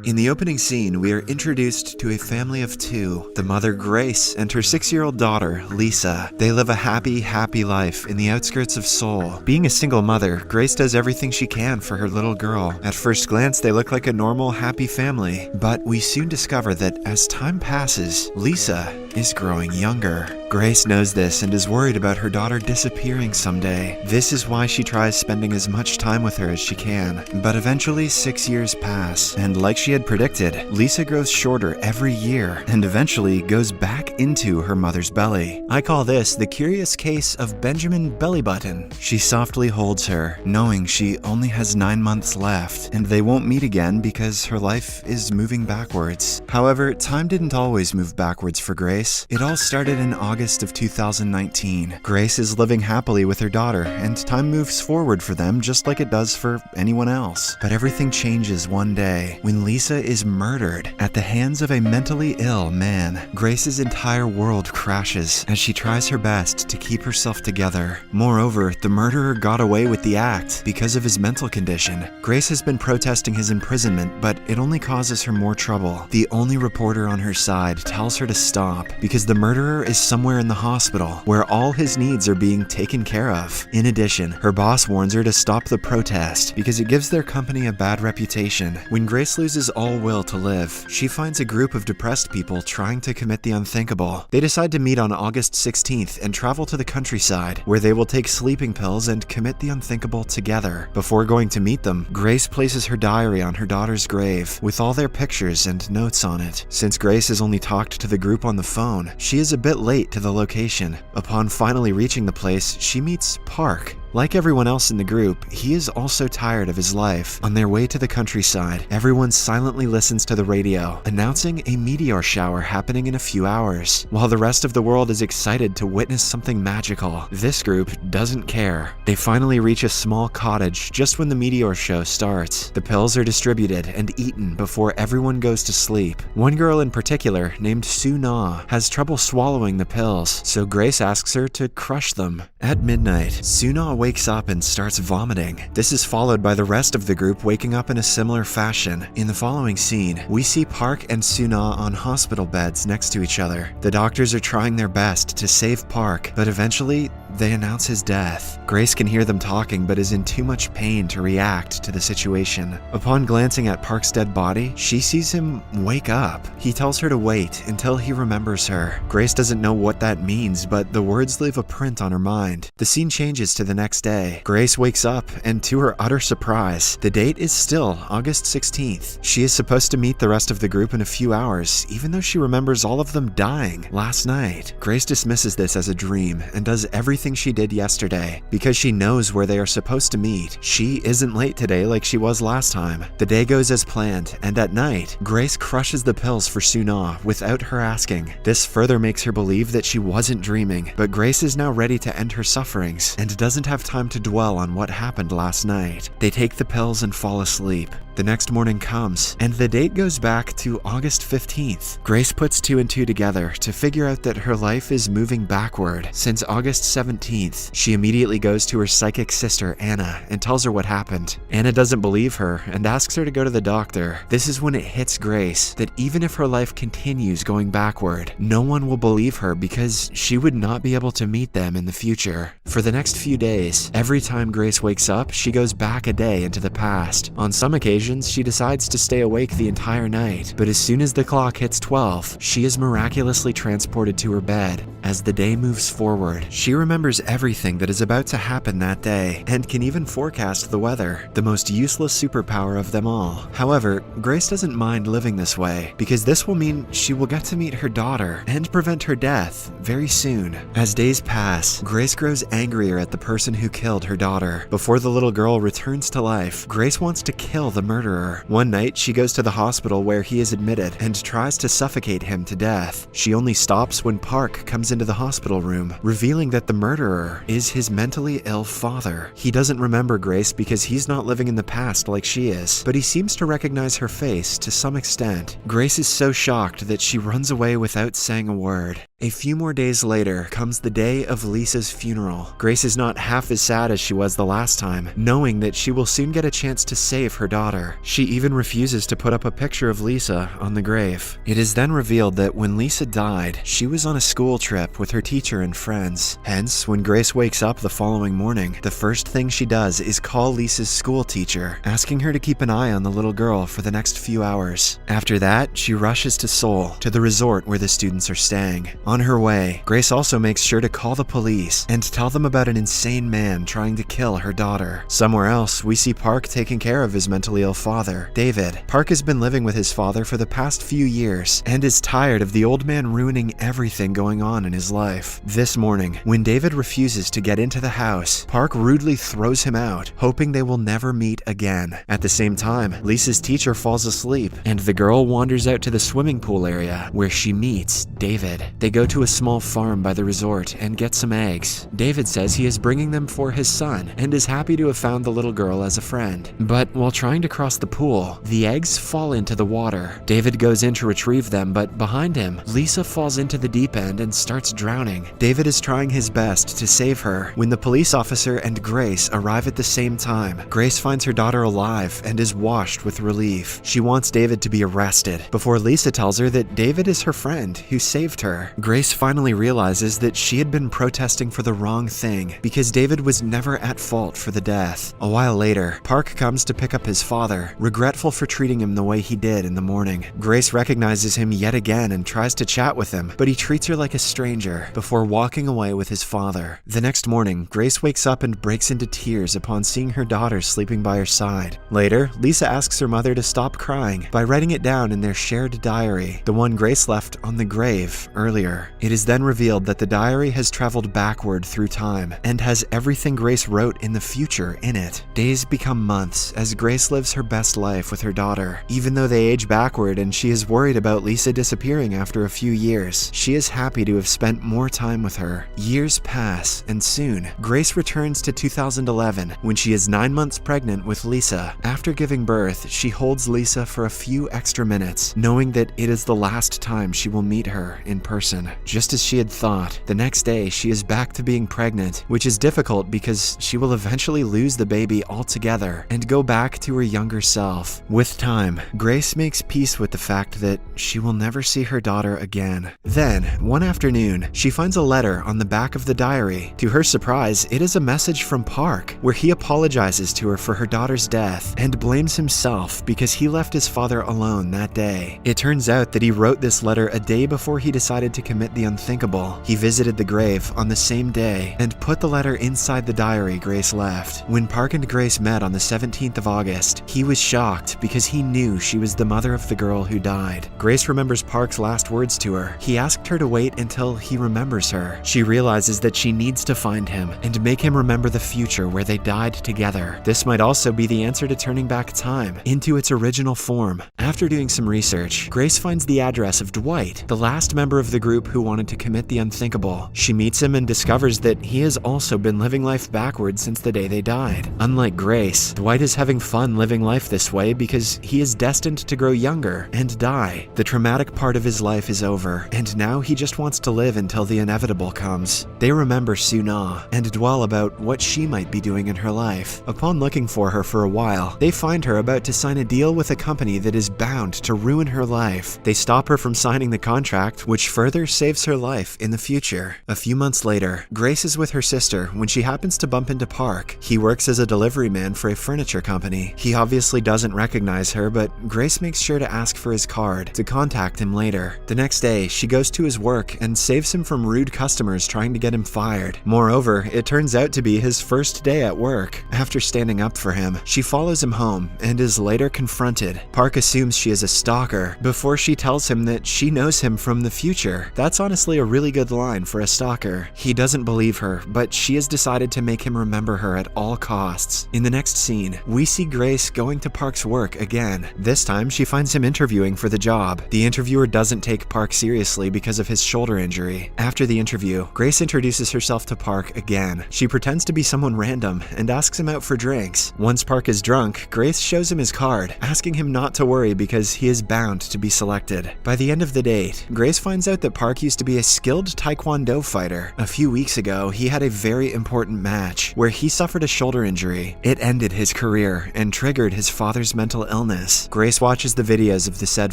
In the opening scene, we are introduced to a family of two, the mother Grace and her 6-year-old daughter, Lisa. They live a happy life in the outskirts of Seoul. Being a single mother, Grace does everything she can for her little girl. At first glance, they look like a normal, happy family, but we soon discover that as time passes, Lisa is growing younger. Grace knows this and is worried about her daughter disappearing someday. This is why she tries spending as much time with her as she can. But eventually 6 years pass, and like she had predicted, Lisa grows shorter every year and eventually goes back into her mother's belly. I call this the curious case of Benjamin Bellybutton. She softly holds her, knowing she only has 9 months left, and they won't meet again because her life is moving backwards. However, time didn't always move backwards for Grace. It all started in August of 2019. Grace is living happily with her daughter, and time moves forward for them just like it does for anyone else. But everything changes one day when Lisa is murdered at the hands of a mentally ill man. Grace's entire world crashes as she tries her best to keep herself together. Moreover, the murderer got away with the act because of his mental condition. Grace has been protesting his imprisonment, but it only causes her more trouble. The only reporter on her side tells her to stop because the murderer is somewhere in the hospital where all his needs are being taken care of. In addition, her boss warns her to stop the protest because it gives their company a bad reputation. When Grace loses all will to live, she finds a group of depressed people trying to commit the unthinkable. They decide to meet on August 16th and travel to the countryside where they will take sleeping pills and commit the unthinkable together. Before going to meet them, Grace places her diary on her daughter's grave with all their pictures and notes on it. Since Grace has only talked to the group on the phone, she is a bit late to the location. Upon finally reaching the place, she meets Park. Like everyone else in the group, he is also tired of his life. On their way to the countryside, everyone silently listens to the radio, announcing a meteor shower happening in a few hours. While the rest of the world is excited to witness something magical, this group doesn't care. They finally reach a small cottage just when the meteor show starts. The pills are distributed and eaten before everyone goes to sleep. One girl in particular, named Soo-na, has trouble swallowing the pills, so Grace asks her to crush them. At midnight, Soo-na wakes up and starts vomiting. This is followed by the rest of the group waking up in a similar fashion. In the following scene, we see Park and Soo-na on hospital beds next to each other. The doctors are trying their best to save Park, but eventually they announce his death. Grace can hear them talking but is in too much pain to react to the situation. Upon glancing at Park's dead body, she sees him wake up. He tells her to wait until he remembers her. Grace doesn't know what that means, but the words leave a print on her mind. The scene changes to the next day. Grace wakes up, and to her utter surprise, the date is still August 16th. She is supposed to meet the rest of the group in a few hours, even though she remembers all of them dying last night. Grace dismisses this as a dream and does everything she did yesterday because she knows where they are supposed to meet. She isn't late today like she was last time. The day goes as planned, and at night, Grace crushes the pills for Soo-na without her asking. This further makes her believe that she wasn't dreaming, but Grace is now ready to end her sufferings and doesn't have time to dwell on what happened last night. They take the pills and fall asleep. The next morning comes, and the date goes back to August 15th. Grace puts 2 and 2 together to figure out that her life is moving backward. Since August 17th, she immediately goes to her psychic sister, Anna, and tells her what happened. Anna doesn't believe her and asks her to go to the doctor. This is when it hits Grace that even if her life continues going backward, no one will believe her because she would not be able to meet them in the future. For the next few days, every time Grace wakes up, she goes back a day into the past. On some occasions, she decides to stay awake the entire night, but as soon as the clock hits 12, she is miraculously transported to her bed. As the day moves forward, she remembers everything that is about to happen that day, and can even forecast the weather, the most useless superpower of them all. However, Grace doesn't mind living this way, because this will mean she will get to meet her daughter and prevent her death very soon. As days pass, Grace grows angrier at the person who killed her daughter. Before the little girl returns to life, Grace wants to kill the murderer. One night, she goes to the hospital where he is admitted and tries to suffocate him to death. She only stops when Park comes into the hospital room, revealing that the murderer is his mentally ill father. He doesn't remember Grace because he's not living in the past like she is, but he seems to recognize her face to some extent. Grace is so shocked that she runs away without saying a word. A few more days later comes the day of Lisa's funeral. Grace is not half as sad as she was the last time, knowing that she will soon get a chance to save her daughter. She even refuses to put up a picture of Lisa on the grave. It is then revealed that when Lisa died, she was on a school trip with her teacher and friends. Hence, when Grace wakes up the following morning, the first thing she does is call Lisa's school teacher, asking her to keep an eye on the little girl for the next few hours. After that, she rushes to Seoul, to the resort where the students are staying. On her way, Grace also makes sure to call the police and tell them about an insane man trying to kill her daughter. Somewhere else, we see Park taking care of his mentally ill father, David. Park has been living with his father for the past few years and is tired of the old man ruining everything going on in his life. This morning, when David refuses to get into the house, Park rudely throws him out, hoping they will never meet again. At the same time, Lisa's teacher falls asleep, and the girl wanders out to the swimming pool area where she meets David. They go to a small farm by the resort and get some eggs. David says he is bringing them for his son and is happy to have found the little girl as a friend. But while trying to cross the pool, the eggs fall into the water. David goes in to retrieve them, but behind him, Lisa falls into the deep end and starts drowning. David is trying his best to save her when the police officer and Grace arrive at the same time. Grace finds her daughter alive and is washed with relief. She wants David to be arrested before Lisa tells her that David is her friend who saved her. Grace finally realizes that she had been protesting for the wrong thing because David was never at fault for the death. A while later, Park comes to pick up his father, regretful for treating him the way he did in the morning. Grace recognizes him yet again and tries to chat with him, but he treats her like a stranger before walking away with his father. The next morning, Grace wakes up and breaks into tears upon seeing her daughter sleeping by her side. Later, Lisa asks her mother to stop crying by writing it down in their shared diary, the one Grace left on the grave earlier. It is then revealed that the diary has traveled backward through time and has everything Grace wrote in the future in it. Days become months as Grace lives her best life with her daughter. Even though they age backward and she is worried about Lisa disappearing after a few years, she is happy to have spent more time with her. Years pass, and soon, Grace returns to 2011 when she is 9 months pregnant with Lisa. After giving birth, she holds Lisa for a few extra minutes, knowing that it is the last time she will meet her in person. Just as she had thought, the next day she is back to being pregnant, which is difficult because she will eventually lose the baby altogether and go back to her younger self. With time, Grace makes peace with the fact that she will never see her daughter again. Then, one afternoon, she finds a letter on the back of the diary. To her surprise, it is a message from Park, where he apologizes to her for her daughter's death and blames himself because he left his father alone that day. It turns out that he wrote this letter a day before he decided to commit the unthinkable. He visited the grave on the same day and put the letter inside the diary Grace left. When Park and Grace met on the 17th of August, he was shocked because he knew she was the mother of the girl who died. Grace remembers Park's last words to her. He asked her to wait until he remembers her. She realizes that she needs to find him and make him remember the future where they died together. This might also be the answer to turning back time into its original form. After doing some research, Grace finds the address of Dwight, the last member of the group who wanted to commit the unthinkable. She meets him and discovers that he has also been living life backwards since the day they died. Unlike Grace, Dwight is having fun living life this way because he is destined to grow younger and die. The traumatic part of his life is over, and now he just wants to live until the inevitable comes. They remember Suna and dwell about what she might be doing in her life. Upon looking for her for a while, they find her about to sign a deal with a company that is bound to ruin her life. They stop her from signing the contract, which further saves her life in the future. A few months later, Grace is with her sister when she happens to bump into Park. He works as a delivery man for a furniture company. He obviously doesn't recognize her, but Grace makes sure to ask for his card to contact him later. The next day, she goes to his work and saves him from rude customers trying to get him fired. Moreover, it turns out to be his first day at work. After standing up for him, she follows him home and is later confronted. Park assumes she is a stalker before she tells him that she knows him from the future. That's honestly a really good line for a stalker. He doesn't believe her, but she has decided to make him remember her at all costs. In the next scene, we see Grace going to Park's work again. This time, she finds him interviewing for the job. The interviewer doesn't take Park seriously because of his shoulder injury. After the interview, Grace introduces herself to Park again. She pretends to be someone random and asks him out for drinks. Once Park is drunk, Grace shows him his card, asking him not to worry because he is bound to be selected. By the end of the date, Grace finds out that Park Park used to be a skilled taekwondo fighter. A few weeks ago, he had a very important match where he suffered a shoulder injury. It ended his career and triggered his father's mental illness. Grace watches the videos of the said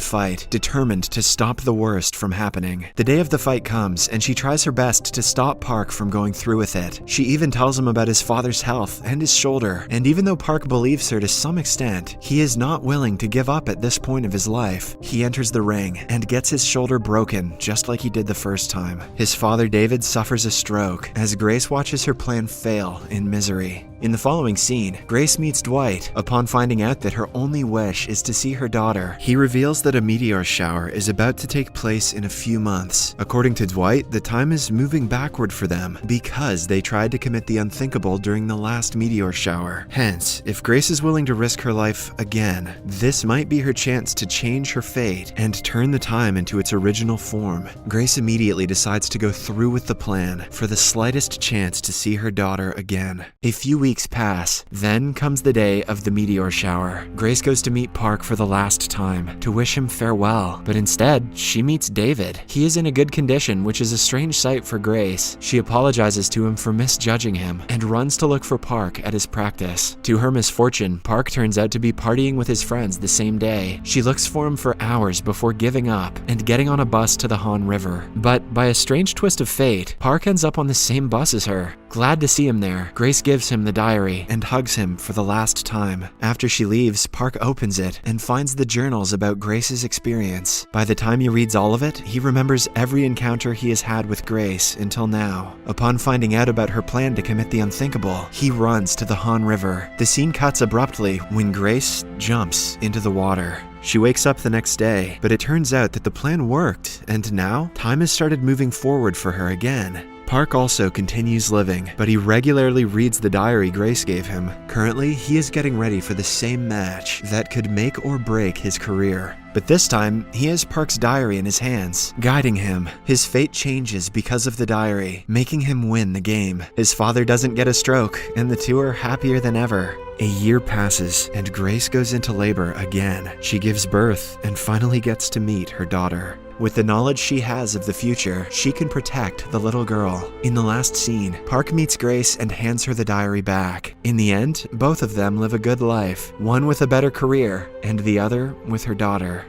fight, determined to stop the worst from happening. The day of the fight comes, and she tries her best to stop Park from going through with it. She even tells him about his father's health and his shoulder, and even though Park believes her to some extent, he is not willing to give up at this point of his life. He enters the ring and gets his shoulder broken just like he did the first time. His father David suffers a stroke as Grace watches her plan fail in misery. In the following scene, Grace meets Dwight. Upon finding out that her only wish is to see her daughter, he reveals that a meteor shower is about to take place in a few months. According to Dwight, the time is moving backward for them because they tried to commit the unthinkable during the last meteor shower. Hence, if Grace is willing to risk her life again, this might be her chance to change her fate and turn the time into its original form. Grace immediately decides to go through with the plan for the slightest chance to see her daughter again. A few weeks pass, then comes the day of the meteor shower. Grace goes to meet Park for the last time to wish him farewell, but instead, she meets David. He is in a good condition, which is a strange sight for Grace. She apologizes to him for misjudging him and runs to look for Park at his practice. To her misfortune, Park turns out to be partying with his friends the same day. She looks for him for hours before giving up and getting on a bus to the Han River. But by a strange twist of fate, Park ends up on the same bus as her. Glad to see him there, Grace gives him the diary and hugs him for the last time. After she leaves, Park opens it and finds the journals about Grace's experience. By the time he reads all of it, he remembers every encounter he has had with Grace until now. Upon finding out about her plan to commit the unthinkable, he runs to the Han River. The scene cuts abruptly when Grace jumps into the water. She wakes up the next day, but it turns out that the plan worked, and now time has started moving forward for her again. Park also continues living, but he regularly reads the diary Grace gave him. Currently, he is getting ready for the same match that could make or break his career. But this time, he has Park's diary in his hands, guiding him. His fate changes because of the diary, making him win the game. His father doesn't get a stroke, and the two are happier than ever. A year passes, and Grace goes into labor again. She gives birth and finally gets to meet her daughter. With the knowledge she has of the future, she can protect the little girl. In the last scene, Park meets Grace and hands her the diary back. In the end, both of them live a good life, one with a better career, and the other with her daughter.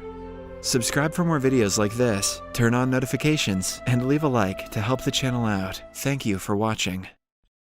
Subscribe for more videos like this, turn on notifications, and leave a like to help the channel out. Thank you for watching.